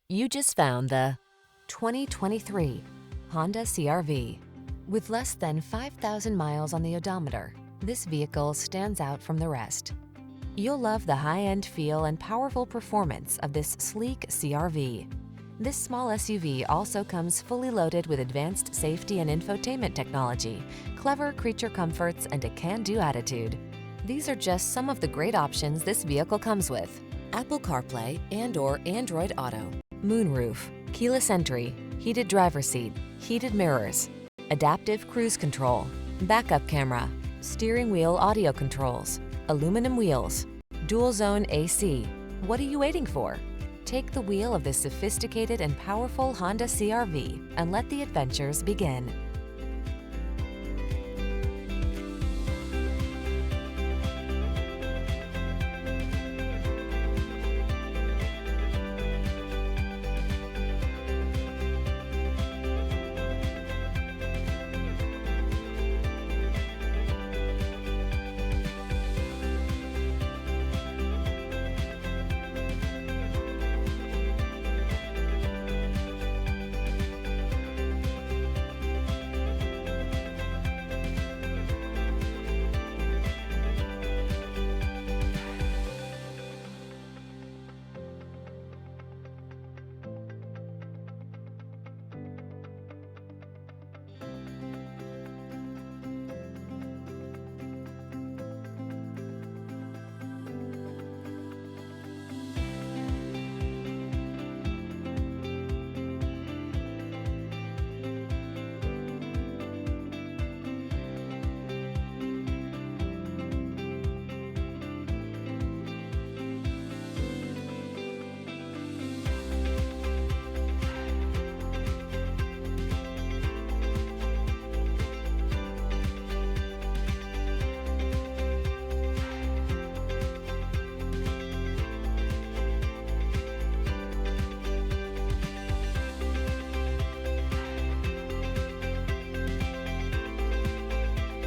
You just found the 2023 Honda CR-V. With less than 5,000 miles on the odometer, this vehicle stands out from the rest. You'll love the high-end feel and powerful performance of this sleek CR-V. This small SUV also comes fully loaded with advanced safety and infotainment technology, clever creature comforts, and a can-do attitude. These are just some of the great options this vehicle comes with: Apple CarPlay and/or Android Auto, moonroof, keyless entry, heated driver's seat, heated mirrors, adaptive cruise control, backup camera, steering wheel audio controls, aluminum wheels, dual zone AC. What are you waiting for? Take the wheel of this sophisticated and powerful Honda CR-V and let the adventures begin.